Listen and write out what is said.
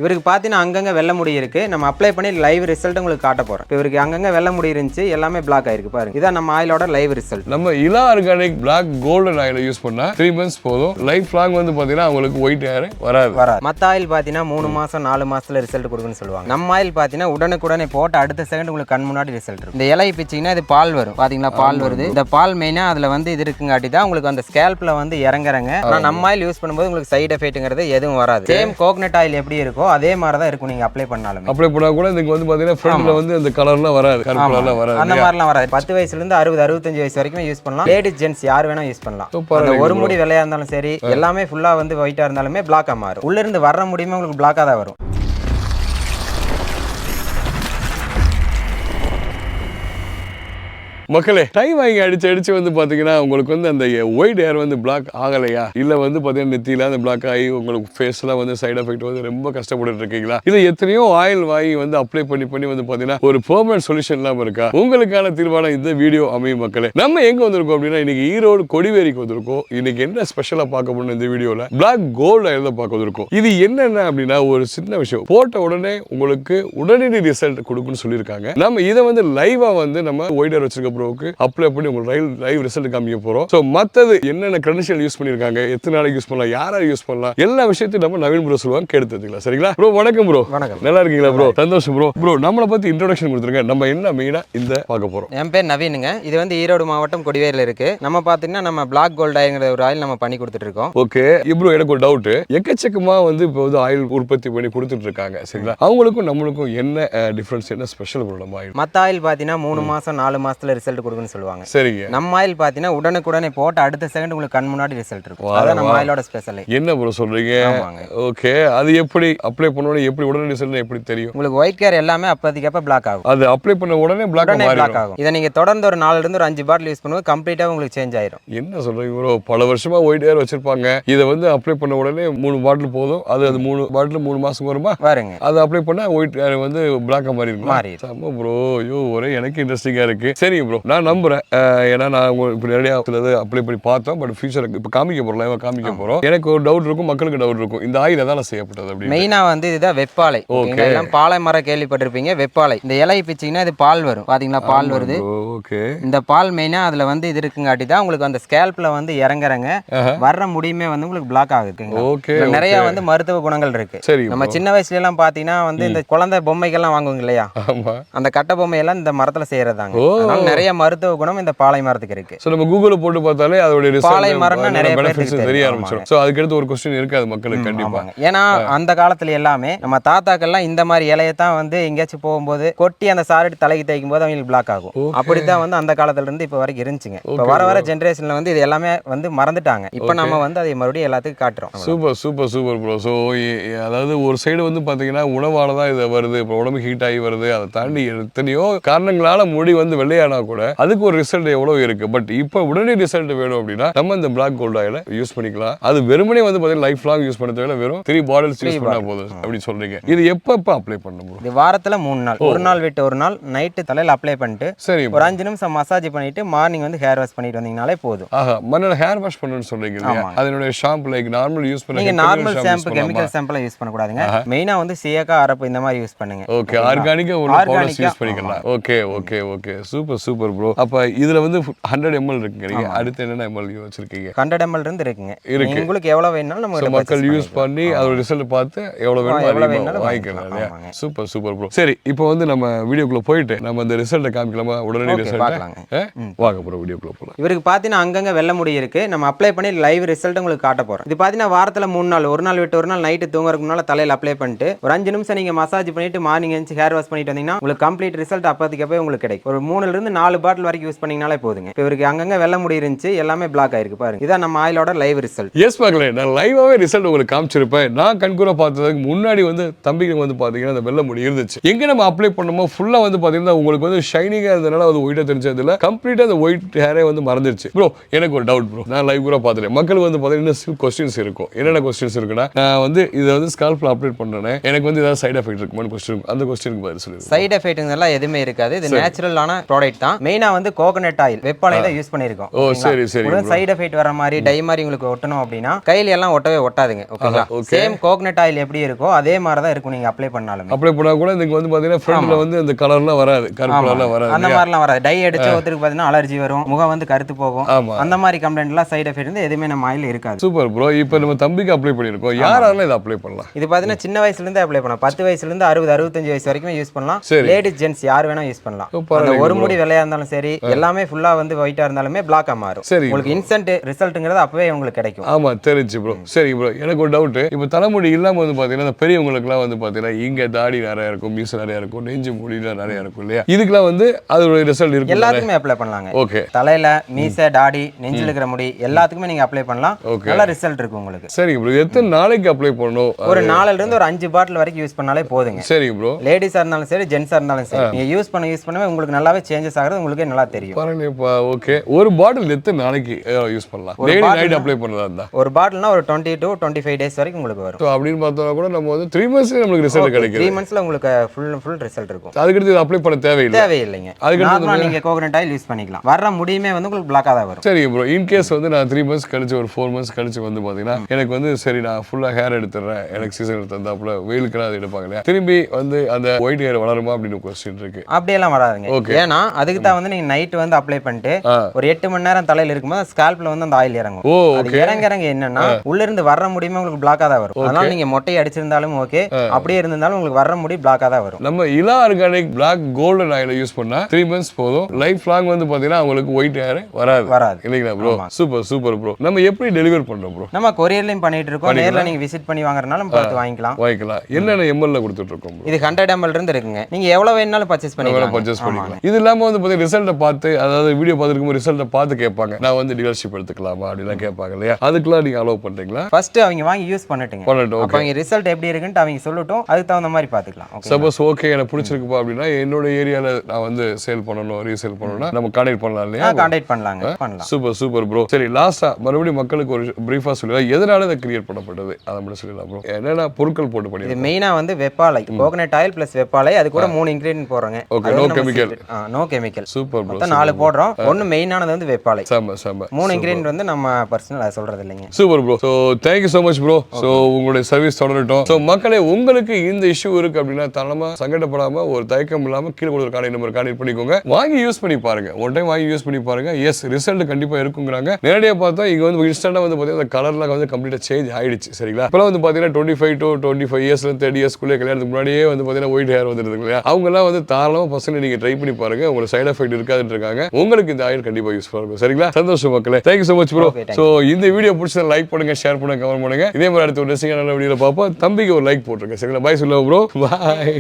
இவருக்கு பார்த்தீங்கன்னா அங்கங்கே வெள்ளை முடி இருக்கு. நம்ம அப்ளை பண்ணி லைவ் ரிசல்ட் உங்களுக்கு காட்ட போறோம். இப்போ இவருக்கு அங்கங்கே வெள்ளை முடி இருந்துச்சு, எல்லாமே பிளாக் ஆயிருக்கு பாருங்க. இதான் நம்ம ஆயிலோட லைவ் ரிசல்ட். நம்ம Ila organic black golden oil use பண்ணா 3 months போதும். லைஃப் லாங் வந்து பாத்தீங்கன்னா உங்களுக்கு ஒயிட் ஹேர் வராது. மற்ற ஆயில் பார்த்தீங்கன்னா 3 மாசம் 4 மாசத்துல ரிசல்ட் கொடுக்குன்னு சொல்லுவாங்க. நம்ம ஆயில் பார்த்தீங்கன்னா உடனுக்குடனே போட்டு அடுத்த செகண்ட் உங்களுக்கு கண் முன்னாடி ரிசல்ட் இருக்கும். இந்த இலை பிச்சிங்கன்னா இது பால் வரும் பாத்தீங்களா, பால் வருது. இந்த பால் மெயினா அதுல வந்து இது இருக்குங்காட்டி தான் உங்களுக்கு அந்த ஸ்கேல்ப்ல வந்து இறங்குறங்க. ஆனா நம்ம ஆயில் யூஸ் பண்ணும்போது உங்களுக்கு சைடு எஃபெக்ட்ங்கிறது எதுவும் வராது. சேம் கோகனட் ஆயில் எப்படி இருக்கோ அதே மாதிரி தான் இருக்கும். நீங்க அப்ளை பண்ணாலும் அப்ளை பண்ணா கூட இதுக்கு வந்து பாத்தீங்கன்னா ஃப்ரண்ட்ல வந்து அந்த கலர்லாம் வராது, கருப்புலாம் வராது, அந்த மாதிரிலாம் வராது. 10 வயசுல இருந்து 60 65 வயசு வரைக்கும் யூஸ் பண்ணலாம். லேடிஸ் ஜென்ட்ஸ் யார் வேணா யூஸ் பண்ணலாம். அந்த ஒரு முடி வெள்ளையா இருந்தாலும் சரி, எல்லாமே ஃபுல்லா வந்து ஒயிட்டா இருந்தாலுமே பிளாக்கா மாறும். உள்ள இருந்து வர்ற முடியுமே உங்களுக்கு பிளாக்கா தான் வரும். மக்களே, டைம் வாங்கி அடிச்சு வந்து பாத்தீங்கன்னா உங்களுக்கு வந்து அந்த ஒயிட் ஹேர் வந்து பிளாக் ஆகலையா, இல்ல வந்து பாத்தீங்கன்னா நெத்தியில அந்த பிளாக் ஆகி உங்களுக்கு ஃபேஸ்லாம் வந்து சைடு எஃபெக்ட் வந்து ரொம்ப கஷ்டப்பட்டு இருக்கீங்களா, இல்ல எத்தனையோ ஆயில் வாங்கி வந்து அப்ளை பண்ணி வந்து பாத்தீங்கன்னா ஒரு பெர்மனன்ட் சொல்யூஷன் இல்லாம இருக்கா, உங்களுக்கான தீர்மானம் இந்த வீடியோ அமையும். மக்களே, நம்ம எங்க வந்திருக்கோம் அப்படின்னா இன்னைக்கு ஈரோடு கொடிவேரிக்கு வந்திருக்கோம். இன்னைக்கு என்ன ஸ்பெஷலா பார்க்க போறோம் இந்த வீடியோல, பிளாக் கோல்ட் ஆயில் தான் பார்க்க வந்திருக்கோம். இது என்னென்ன அப்படின்னா ஒரு சின்ன விஷயம், போட்ட உடனே உங்களுக்கு உடனடி ரிசல்ட் கொடுக்குன்னு சொல்லியிருக்காங்க. நம்ம இதை வந்து லைவா வந்து நம்ம ஒயிட் ஹேர் வச்சிருக்க அப்ளை பண்ணி உங்களுக்கு லைவ் ரிசல்ட் காமிக்க போறோம். சோ மத்தது என்னென்ன கிரெடென்ஷியல் யூஸ் பண்ணிருக்காங்க, எத்தனை நாளைக்கு யூஸ் பண்ணலாம், யாரா யூஸ் பண்ணலாம், எல்லா விஷயத்தையும் நம்ம நவீன் ப்ரோ சொல்லுவாங்க, கேட்டுக்கலாம். சரிங்களா ப்ரோ? வணக்கம் ப்ரோ. வணக்கம். நல்லா இருக்கீங்களா ப்ரோ? சந்தோஷம் ப்ரோ. ப்ரோ, நம்மளை பத்தி இன்ட்ரோடக்ஷன் கொடுத்துருங்க. நம்ம என்ன மெயினா இந்த பார்க்க போறோம். என் பேர் நவீனுங்க. இது வந்து ஈரோடு மாவட்டம் கொடிவேரியில இருக்கு. நம்ம பாத்தீங்கன்னா நம்ம பிளாக் கோல்ட் ஆயில்ங்கிற ஒரு ஆயில் நம்ம பண்ணி கொடுத்துட்டு இருக்கோம். ஓகே ப்ரோ, எனக்கு ஒரு டவுட். எக்கச்சக்கமா வந்து இப்போ வந்து ஆயில் உற்பத்தி பண்ணி கொடுத்துட்டு இருக்காங்க. சரிங்களா? அவங்களுக்கும் நம்மளுக்கும் என்ன டிஃபரன்ஸ், என்ன ஸ்பெஷல் ப்ரோ? நம்ம ஆயில் மத்த ஆயில் பாத்தீங்கன்னா 3 மாசம் 4 மாசத்துல ரிசல்ட் கொடுக்குன்னு சொல்லுவாங்க. சரிங்க. நம்ம ஆயில் பாத்தீங்கன்னா உடனுக்குடனே போட்டு அடுத்த செகண்ட் உங்களுக்கு கண் முன்னாடி ரிசல்ட் இருக்கும். அதான் நம்ம ஆயிலோட ஸ்பெஷல். என்ன ப்ரோ சொல்றீங்க? ஓகே, அது எப்படி அப்ளை பண்ணனும், எப்படி உடனே ரிசல்ட் எப்படி தெரியும்? உங்களுக்கு ஒயிட் ஹேர் எல்லாமே அப்போதைக்கு அப்ப பிளாக் ஆகும். அது அப்ளை பண்ண உடனே பிளாக் ஆகும். இதை நீங்க தொடர்ந்து ஒரு 4 இருந்து ஒரு 5 பாட்டில் யூஸ் பண்ணும்போது கம்ப்ளீட்டா உங்களுக்கு சேஞ்ச் ஆயிரும். என்ன சொல்றீங்க ப்ரோ? பல வருஷமா ஒயிட் ஹேர் வச்சிருப்பாங்க, இதை வந்து அப்ளை பண்ண உடனே 3 பாட்டில் போதும். அது 3 பாட்டில் 3 மாசம் வருமா? பாருங்க, அது அப்ளை பண்ணா ஒயிட் ஹேர் வந்து பிளாக்கா மாறி இருக்கும். ப்ரோ ஐயோ, ஒரே எனக்கு இன்ட்ரெஸ்டிங்கா இருக்கு. சரிங்க ப்ரோ, நான் நம்புறேன். ஏன்னா நான் இப்போ நிறைய அப்ளை பண்ணி பார்த்தோம். பட் ஃபியூச்சருக்கு இப்போ காமிக்க போறோம், லைவா காமிக்க போறோம். எனக்கு ஒரு டவுட் இருக்கும், மக்களுக்கு டவுட் இருக்கும். இந்த ஆயில் எதால செய்யப்பட்டது அப்படி? மெயினா வந்து இதுதான் வெப்பாலை. ஓகே, எல்லாம் பாலை மரம் கேள்விப்பட்டிருப்பீங்க. வெப்பாலை இந்த இலை பிச்சிங்கன்னா இது பால் வரும் பாத்தீங்களா, பால் வருது. ஓகே, இந்த பால் மெயினா அதுல வந்து இது இருக்குங்காட்டி தான் உங்களுக்கு அந்த ஸ்கேல்ப்ல வந்து இறங்குறங்க வர்ற முடியுமே வந்து உங்களுக்கு பிளாக் ஆகுது. ஓகே, நிறைய வந்து மருத்துவ குணங்கள் இருக்கு. சரி, நம்ம சின்ன வயசுல எல்லாம் பாத்தீங்கன்னா வந்து இந்த குழந்தை பொம்மைகள்லாம் வாங்குவாங்க இல்லையா, அந்த கட்ட பொம்மை எல்லாம் இந்த மரத்துல செய்யறதாங்க. நிறைய மருத்துவ குணம் இந்த பாலை மரத்துக்கு இருக்கு. சோ நம்ம கூகுள்ல போட்டு பார்த்தாலே அதோட பாலை மரம்னா நிறைய பெனிஃபிட்ஸ் தெரிய ஆரம்பிச்சிடும். சோ அதுக்கு அடுத்து ஒரு क्वेश्चन இருக்காது மக்களுக்கு கண்டிப்பா. ஏன்னா அந்த காலத்துல எல்லாமே நம்ம தாத்தாக்கெல்லாம் இந்த மாதிரி இலையை தான் வந்து எங்கேயாச்சும் போகும்போது கொட்டி அந்த சாரெட்டு தலைக்கு தேய்க்கும் போது அவங்களுக்கு பிளாக் ஆகும். அப்படித்தான் வந்து அந்த காலத்துல இருந்து இப்ப வரைக்கும் இருந்துச்சுங்க. இப்ப வர ஜெனரேஷன்ல வந்து இது எல்லாமே வந்து மறந்துட்டாங்க. இப்ப நம்ம வந்து அதை மறுபடியும் எல்லாத்துக்கும் காட்டுறோம். Super super super bro. So அதாவது ஒரு சைடு வந்து பாத்தீங்கன்னா உணவால தான் இது வருது, இப்போ உடம்பு ஹீட் ஆகி வருது. அதை தாண்டி எத்தனையோ காரணங்களால முடி வந்து வெள்ளையானா கூட அதுக்கு ஒரு ரிசல்ட் எவ்வளவு இருக்கு. பட் இப்போ உடனே ரிசல்ட் வேணும் அப்படின்னா நம்ம இந்த பிளாக் கோல்ட் ஆயில யூஸ் பண்ணிக்கலாம். அது வெறுமனே வந்து பாத்தீங்கன்னா லைஃப் லாங் யூஸ் பண்ணத விட வெறும் 3 பாட்டில்ஸ் யூஸ் பண்ணா போதும் அப்படி சொல்றீங்க. இது எப்ப அப்ளை பண்ணணும்? இது வாரத்துல 3 நாள், ஒரு நாள் விட்டு ஒரு நாள் நைட் தலையில அப்ளை பண்ணிட்டு சரி ஒரு 5 நிமிஷம் மசாஜ் பண்ணிட்டு மார்னிங் வந்து ஹேர் வாஷ் பண்ணிட்டு வந்தீங்கனாலே போதும். ஆஹா, மறுநாள் ஹேர் வாஷ் பண்ணனும்னு சொல்றீங்க இல்லையா? அதனுடைய ஷாம்பு லைக் நார்மல் யூஸ் பண்ணுங்க. நீங்க நார்மல் ஷாம்பு கெமிக்கல் ஷாம்புல யூஸ் பண்ண கூடாதுங்க. மெயினா வந்து சீயக்காய் அரப்பு இந்த மாதிரி யூஸ் பண்ணுங்க. ஓகே, ஆர்கானிக்கா உள்ள பவுடர்ஸ் யூஸ் பண்ணிக்கலாம். Okay okay okay, super super bro. அப்ப இதுல வந்து 100 ml இருக்குங்க. அடுத்து என்னென்ன ml வச்சிருக்கீங்க? 100 ml இருந்து இருக்குங்க. உங்களுக்கு எவ்வளவு வேணும்னாலும் நம்ம மக்கள் யூஸ் பண்ணி அதோட ரிசல்ட் பார்த்து எவ்வளவு வேணுமோ வாங்கிக்கலாம் இல்லையா? Super super bro. சரி, இப்போ வந்து நம்ம வீடியோக்குள்ள போயிட்டு நம்ம அந்த ரிசல்ட் காமிக்கலாமா? உடனடி ரிசல்ட் வாங்க ப்ரோ, வீடியோக்குள்ள போலாம். இவருக்கு பாத்தீங்கன்னா அங்கங்க வெள்ளை முடி இருக்கு. நம்ம அப்ளை பண்ணி லைவ் ரிசல்ட் உங்களுக்கு காட்ட போறோம். இது பாத்தீங்கன்னா வாரத்துல 3 நாள், ஒரு நாள் விட்டு ஒரு நாள் நைட்டு தூங்குறதுக்கு முன்னால தலையில அப்ளை பண்ணிட்டு ஒரு 5 நிமிஷம் நீங்க மசாஜ் பண்ணிட்டு மார்னிங் எழுந்து ஹேர் வாஷ் பண்ணிட்டு வந்தீங்கன்னா உங்களுக்கு கம்ப்ளீட் ரிசல்ட் அப்போதைக்கு அப்பவே உங்களுக்கு கிடைக்கும். ஒரு 3 இருந்து 4 பாட்டில் வரைக்கும் யூஸ் பண்ணீங்கனாலே போதுங்க. இவருக்கு அங்கங்க வெள்ளை முடி இருந்துச்சு, எல்லாமே பிளாக் ஆயிருக்கு பாருங்க. இதான் நம்ம ஆயிலோட லைவ் ரிசல்ட். எஸ் மக்களே, நான் லைவாவே ரிசல்ட் உங்களுக்கு காமிச்சிருப்பேன். நான் கண்கூட பார்த்ததுக்கு முன்னாடி வந்து தம்பிக்கு வந்து பாத்தீங்கன்னா அந்த வெள்ளை முடி இருந்துச்சு. எங்க நம்ம அப்ளை பண்ணோமோ ஃபுல்லா வந்து பாத்தீங்கன்னா உங்களுக்கு வந்து ஷைனிங்கா இருந்தனால அது ஒயிட்டா தெரிஞ்சதுல கம்ப்ளீட்டா அந்த ஒயிட் ஹேரே வந்து மறந்துருச்சு. ப்ரோ, எனக்கு ஒரு டவுட் ப்ரோ. நான் லைவ் கூட பார்த்துட்டேன். மக்களுக்கு வந்து பாத்தீங்கன்னா கொஸ்டின்ஸ் இருக்கும். என்னென்ன கொஸ்டின்ஸ் இருக்குன்னா, நான் வந்து இதை வந்து ஸ்கால்ப்ல அப்ளை பண்றேன், எனக்கு வந்து ஏதாவது சைடு எஃபெக்ட் இருக்குமான்னு கொஸ்டின், அந்த கொஸ்டினுக்கு பதில் சொல்லுங்க. சைடு எஃபெக்ட் எல்லாம் எதுவுமே இருக்காது. இது நேச்சுரலான ப்ராடக்ட் தான். மெயினா வந்து கோகனட் ஆயில் வெப்பாலை தான் யூஸ் பண்ணிருக்கோம். ஓ சரி சரி சைடு எஃபெக்ட் வர மாதிரி டை மாதிரி உங்களுக்கு ஒட்டணும் அப்படின்னா கையில எல்லாம் ஒட்டவே ஒட்டாதுங்க. ஓகேங்களா? சேம் கோகனட் ஆயில் எப்படி இருக்கோ அதே மாதிரி தான் இருக்கும் நீங்க அப்ளை பண்ணாலும். அப்ளை பண்ணா கூட இதுக்கு வந்து பாத்தீங்கன்னா ஃப்ரண்ட்ல வந்து அந்த கலர்லாம் வராது, கருப்பு கலர்லாம் வராது, அந்த மாதிரிலாம் வராது. டை அடிச்ச ஒருத்தருக்கு பாத்தீங்கன்னா அலர்ஜி வரும், முகம் வந்து கருத்து போகும், அந்த மாதிரி கம்ப்ளைண்ட் எல்லாம் சைடு எஃபெக்ட் வந்து எதுவுமே நம்ம ஆயில் இருக்காது. Super bro. இப்போ நம்ம தம்பிக்கு அப்ளை பண்ணிருக்கோம், யாரால இதை அப்ளை பண்ணலாம்? இது பாத்தீங்கன்னா சின்ன வயசுல இருந்து அப்ளை பண்ணலாம். 10 வயசுல இருந்து 60 65 வயசு வரைக்கும் யூஸ் பண்ணலாம். லேடிஸ் ஜென்ட்ஸ் யார் வேணா யூஸ் பண்ணலாம். அந்த ஒரு முடி வெள்ளையா இருந்தாலும் சரி, எல்லாமே ஃபுல்லா வந்து ஒயிட்டா இருந்தாலுமே பிளாக்கா மாறும். உங்களுக்கு இன்ஸ்டன்ட் ரிசல்ட்ங்கிறது அப்பவே உங்களுக்கு கிடைக்கும். ஆமா தெரிஞ்சு ப்ரோ. சரி ப்ரோ, எனக்கு ஒரு டவுட். இப்போ தலைமுடி இல்லாம வந்து பாத்தீங்கன்னா பெரியவங்களுக்குலாம் வந்து பாத்தீங்கன்னா இங்க தாடி நிறைய இருக்கும், மீச நிறைய இருக்கும், நெஞ்சு முடியெல்லாம் நிறைய இருக்கும் இல்லையா? இதுக்கெல்லாம் வந்து அதோட ரிசல்ட் இருக்கு, எல்லாத்துக்குமே அப்ளை பண்ணலாங்க. ஓகே. தலையில மீச தாடி நெஞ்சில இருக்கிற முடி எல்லாத்துக்குமே நீங்க அப்ளை பண்ணலாம். நல்ல ரிசல்ட் இருக்கு உங்களுக்கு. சரி ப்ரோ, எத்தனை நாளைக்கு அப்ளை பண்ணணும்? ஒரு 4ல இருந்து ஒரு 5 பாட்டில் வரைக்கும் யூஸ் பண்ணாலே போதுங்க. சரி ப்ரோ. லேடிஸா இருந்தாலும் சரி ஜென்ஸா இருந்தாலும் சரி, நீங்க யூஸ் பண்ணவே உங்களுக்கு நல்லாவே சேஞ்சஸ் ஆகுறது உங்களுக்கு நல்லா தெரியும். பாருங்கப்பா. ஓகே. ஒரு பாட்டில் எத்தனை நாளைக்கு யூஸ் பண்ணலாம்? டெய்லி நைட் அப்ளை பண்றதா இருந்தா ஒரு பாட்டில்னா ஒரு 20 to 25 டேஸ் வரைக்கும் உங்களுக்கு வரும். சோ அப்படினு பார்த்தா கூட நம்ம வந்து 3 மந்த்ஸ்ல நமக்கு ரிசல்ட் கிடைக்கும். 3 மந்த்ஸ்ல உங்களுக்கு ஃபுல் ரிசல்ட் இருக்கும். அதுக்கு அடுத்து அப்ளை பண்ண தேவையில்லைங்க. நார்மலா நீங்க கோகனட் ஆயில் யூஸ் பண்ணிக்கலாம். வர்ற முடியுமே வந்து உங்களுக்கு பிளாக்கா தான் வரும். சரி ப்ரோ, இன் கேஸ் வந்து நான் 3 மந்த்ஸ் கழிச்சு ஒரு 4 மந்த்ஸ் கழிச்சு வந்து பாத்தீங்கன்னா எனக்கு வந்து சரி நான் ஃபுல்லா ஹேர் எடுத்துறேன், எனக்கு சீசன் எடுத்ததாப்புல வெயிலுக்கு அது எடுப்பாங்க இல்லையா, திரும்பி வந்து அந்த ஒயிட் ஹேர் வளருமா அப்படின்னு क्वेश्चन இருக்கு. அப்படியெல்லாம் வராதுங்க. ஏன்னா அதுக்கு தான் வந்து நீங்க நைட் வந்து அப்ளை பண்ணிட்டு ஒரு 8 மணி நேரம் தலையில இருக்கும்போது ஸ்கால்ப்ல வந்து அந்த ஆயில் இறங்கும். அது இறங்க என்னன்னா உள்ள இருந்து வர்ற முடியுமே உங்களுக்கு பிளாக்கா தான் வரும். அதனால நீங்க மொட்டை அடிச்சிருந்தாலும் ஓகே, அப்படியே இருந்தாலும் உங்களுக்கு வர்ற முடி பிளாக்கா தான் வரும். நம்ம Ila organic black golden oil use பண்ணா 3 மந்த்ஸ் போதும். லைஃப் லாங் வந்து பாத்தீங்கன்னா உங்களுக்கு ஒயிட் ஹேர் வராது இல்லைங்களா ப்ரோ? Super bro. நம்ம எப்படி டெலிவர் பண்றோம் ப்ரோ? நம்ம கொரியர்லயும் பண்ணிட்டு இருக்கோம். நேர்ல நீங்க விசிட் பண்ணி வாங்குறனாலும் பார்த்து வாங்கிக்கலாம். என்னென்ன ml ல கொடுத்துட்டு இருக்கோம் ப்ரோ? இது 100 ml இருந்து இருக்குங்க. நீங்க எவ்வளவு வேணாலும் பர்ச்சேஸ் பண்ணிக்கலாம். இது இல்லாம வந்து பாத்தீங்கன்னா ரிசல்ட் பார்த்து, அதாவது வீடியோ பார்த்துருக்கும் ரிசல்ட் பார்த்து கேட்பாங்க, நான் வந்து டீலர்ஷிப் எடுத்துக்கலாமா அப்படிலாம் கேட்பாங்க இல்லையா? அதுக்கெல்லாம் நீங்க அலோவ் பண்றீங்களா? ஃபர்ஸ்ட் அவங்க வாங்கி யூஸ் பண்ணட்டும். அப்ப அவங்க ரிசல்ட் எப்படி இருக்குன்னு அவங்க சொல்லட்டும், அதுக்கு தகுந்த மாதிரி பாத்துக்கலாம். சப்போஸ் ஓகே எனக்கு பிடிச்சிருக்குப்பா அப்படின்னா என்னோட ஏரியால நான் வந்து சேல் பண்ணணும், ரீசேல் பண்ணணும்னா நம்ம கான்டாக்ட் பண்ணலாம் இல்லையா? கான்டாக்ட் பண்ணலாம். Super bro. சரி, லாஸ்டா மறுபடியும் மக்களுக்கு ஒரு பிரீஃபா சொல்லுங்க, எதனால இதை கிரியேட் பண்ணப்பட்டது அதை மட்டும் சொல்லலாம் ப்ரோ. என்னென்ன பொருட்கள் போட்டு பண்ணி? இது மெயினா வந்து வெப்பாலை, கோகனட் ஆயில் பிளஸ் வெப்பாலை, அது கூட 3 இன்கிரிடியன்ட் போடுறாங்க. Okay, no chemical. Super bro. மொத்தம் 4 போடுறோம். ஒன்னு மெயினானது வந்து வெப்பாலை. செம 3 இன்கிரிடியன்ட் வந்து நம்ம பர்சனலா சொல்றது இல்லைங்க. Super bro. So thank you so much bro. So உங்களுடைய சர்வீஸ் தொடரட்டும். சோ மக்களே, உங்களுக்கு இந்த இஷ்யூ இருக்கு அப்படின்னா தளமா சங்கடப்படாம, ஒரு தயக்கம் இல்லாம கீழ கொடுக்குற கார்டு நம்பர் கான்டாக்ட் பண்ணிக்கோங்க. வாங்கி யூஸ் பண்ணி பாருங்க. ஒரு டைம் வாங்கி யூஸ் பண்ணி பாருங்க. எஸ், ரிசல்ட் கண்டிப்பா இருக்குங்கறாங்க. நேரடியா பார்த்தா இங்க வந்து இன்ஸ்டன்ட்டா வந்து பாத்தீங்கன்னா அந்த கலர்லாம் வந்து கம்ப்ளீட்டா சேஞ்ச் ஆயிடுச்சு. சரிங்களா? இப்பலாம் வந்து பாத்தீங்கன்னா 25 to 25 இயர்ஸ்ல 30 இயர்ஸ் குள்ள கல்யாணத்துக்கு முன்னாடியே வந்து பாத்தீங்கன்னா ஒயிட் ஹேர் வந்துருது இல்லையா? அவங்க எல்லாம் வந்து தாராளமா பர்சனலி நீங்க ட்ரை பண்ணி பாருங்க. உங்களுக்கு சைடு எஃபெக்ட் இருக்காதுன்னு இருக்காங்க. உங்களுக்கு இந்த ஆயில் கண்டிப்பா யூஸ்ஃபுல்லா இருக்கும். சரிங்களா? சந்தோஷம் மக்களே. Thank you so much bro. So இந்த வீடியோ பிடிச்சா லைக் பண்ணுங்க, ஷேர் பண்ணுங்க, கமெண்ட் பண்ணுங்க. இதே மாதிரி அடுத்த ஒரு நல்ல வீடியோல பாப்போம். தம்பிக்கு ஒரு லைக் போட்டுருங்க. சரிங்களா? பை சொல்லுங்க ப்ரோ. பை.